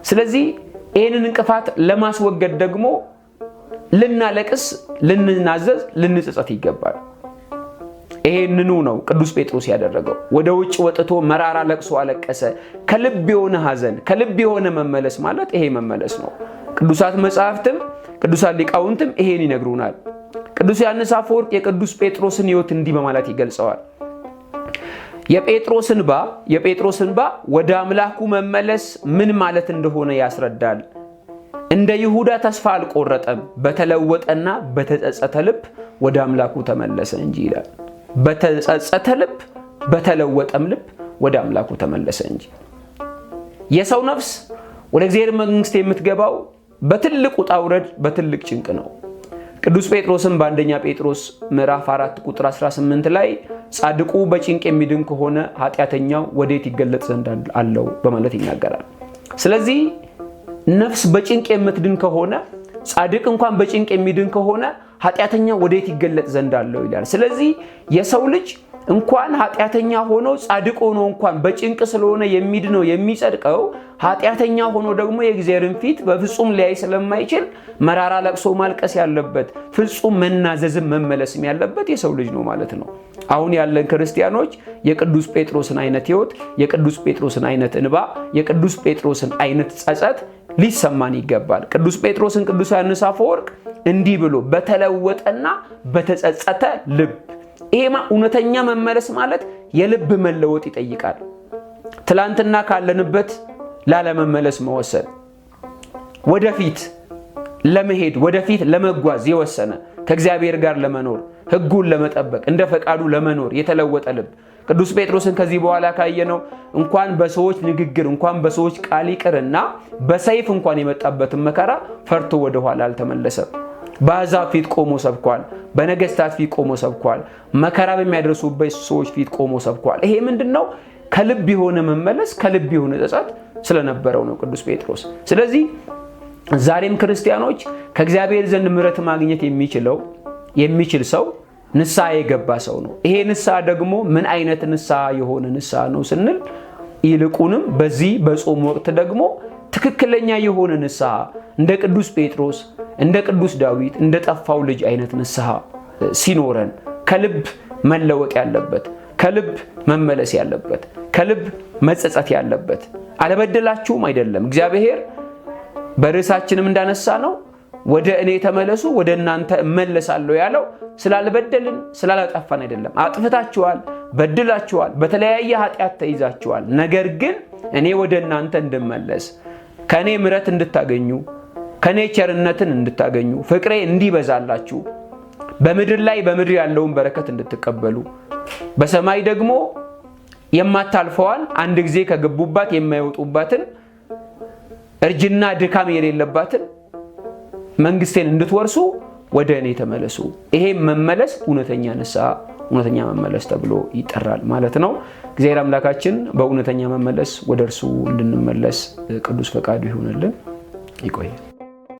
ስለዚህ ይህንን እንቅፋት ለማስወገድ ደግሞ ልናለቅስ፣ ልንናዘዝ፣ ልንጸጸት ይገባል። ይሄንኑ ነው ቅዱስ ጴጥሮስ ያደረገው። ወደ ውጭ ወጥቶ መራራ ለቅሶ አለቀሰ። ከልብ የሆነ ሐዘን፣ ከልብ የሆነ መመለስ ማለት ይሄ መመለስ ነው። ቅዱሳት መጻሕፍትም ቅዱሳት ሊቃውንትም ይሄን ይነግሩናል። ቅዱስ ዮሐንስ አፈወርቅ የቅዱስ ጴጥሮስን ሕይወት እንዲህ በማለት ይገልጸዋል። የጴጥሮስ እንባ ወደ አምላኩ መመለስ ምን ማለት እንደሆነ ያስረዳል። እንደ ይሁዳ ተስፋ አልቆረጠም፣ በተለወጠና በተጸጸተ ልብ ወደ አምላኩ ተመለሰ እንጂ ይላል። በተጸጸተ ልብ በተለወጠም ልብ ወደ አምላኩ ተመለሰ እንጂ። የሰው ነፍስ ወደ እግዚአብሔር መንግስት የምትገባው በትልቅ ውጣ ውረድ፣ በትልቅ ጭንቅ ነው። ቅዱስ ጴጥሮስም በአንደኛ ጴጥሮስ ምዕራፍ 4 ቁጥር 18 ላይ ጻድቁ በጭንቅ የሚድን ከሆነ ኃጢአተኛው ወዴት ይገለጥ ዘንድ አለው በማለት ይናገራል። ስለዚህ ነፍስ በጭንቅ የምትድን ከሆነ፣ ጻድቅ እንኳን በጭንቅ የሚድን ከሆነ ኃጢአተኛው ወዴት ይገለጥ ዘንድ አለው ይላል። ስለዚህ የሰው ልጅ እንኳን ኃጢአተኛ ሆኖ ጻድቅ ሆኖ እንኳን በጭንቅ ስለሆነ የሚድነው የሚጸድቀው ኃጢአተኛ ሆኖ ደግሞ የእግዚአብሔርን ፊት በፍጹም ሊያይ ስለማይችል መራራ ለቅሶ ማልቀስ ያለበት ፍጹም መናዘዝም መመለስም ያለበት የሰው ልጅ ነው ማለት ነው። አሁን ያለን ክርስቲያኖች የቅዱስ ጴጥሮስን አይነት ሕይወት፣ የቅዱስ ጴጥሮስን አይነት እንባ፣ የቅዱስ ጴጥሮስን አይነት ጸጸት ሊሰማን ይገባል። ቅዱስ ጴጥሮስን ቅዱስ ዮሐንስ አፈወርቅ እንዲህ ብሎ በተለወጠና በተጸጸተ ልብ። ይሄማ እውነተኛ መመለስ ማለት የልብ መለወጥ ይጠይቃል። ትላንትና ካለንበት ላለመመለስ መወሰን፣ ወደፊት ለመሄድ ወደፊት ለመጓዝ የወሰነ ከእግዚአብሔር ጋር ለመኖር ሕጉን ለመጠበቅ እንደ ፈቃዱ ለመኖር የተለወጠ ልብ። ቅዱስ ጴጥሮስን ከዚህ በኋላ ካየነው እንኳን በሰዎች ንግግር እንኳን በሰዎች ቃል ይቅርና በሰይፍ እንኳን የመጣበትን መከራ ፈርቶ ወደ ኋላ አልተመለሰም። በአሕዛብ ፊት ቆሞ ሰብኳል። በነገስታት ፊት ቆሞ ሰብኳል። መከራ በሚያደርሱበት ሰዎች ፊት ቆሞ ሰብኳል። ይሄ ምንድነው? ከልብ የሆነ መመለስ፣ ከልብ የሆነ ጸጸት ስለነበረው ነው ቅዱስ ጴጥሮስ። ስለዚህ ዛሬም ክርስቲያኖች ከእግዚአብሔር ዘንድ ምሕረት ማግኘት የሚችል ሰው ንስሐ የገባ ሰው ነው። ይሄ ንስሐ ደግሞ ምን አይነት ንስሐ የሆነ ንስሐ ነው ስንል ይልቁንም በዚህ በጾም ወቅት ደግሞ ትክክለኛ የሆነ ንስሐ እንደ ቅዱስ ጴጥሮስ እንደ ቅዱስ ዳዊት እንደ ጠፋው ልጅ አይነት ንስሐ ሲኖረን ከልብ መለወጥ ያለበት፣ ከልብ መመለስ ያለበት፣ ከልብ መጸጸት ያለበት። አለበደላችሁም አይደለም እግዚአብሔር በርዕሳችንም እንዳነሳ ነው ወደ እኔ ተመለሱ ወደ እናንተ እመለሳለሁ ያለው ስላልበደልን ስላላጠፋን አይደለም። አጥፍታችኋል፣ በድላችኋል፣ በተለያየ ኃጢአት ተይዛችኋል። ነገር ግን እኔ ወደ እናንተ እንድመለስ ከኔ ምሕረት እንድታገኙ ከኔ ቸርነትን እንድታገኙ ፍቅሬ እንዲበዛላችሁ በምድር ላይ በምድር ያለውን በረከት እንድትቀበሉ በሰማይ ደግሞ የማታልፈዋን አንድ ጊዜ ከገቡባት የማይወጡባትን እርጅና ድካም የሌለባትን መንግስቴን እንድትወርሱ ወደ እኔ ተመለሱ። ይሄ መመለስ እውነተኛ ንስሐ፣ እውነተኛ መመለስ ተብሎ ይጠራል ማለት ነው። እግዚአብሔር አምላካችን በእውነተኛ መመለስ ወደ እርሱ እንድንመለስ ቅዱስ ፈቃዱ ይሁንልን። ይቆያል።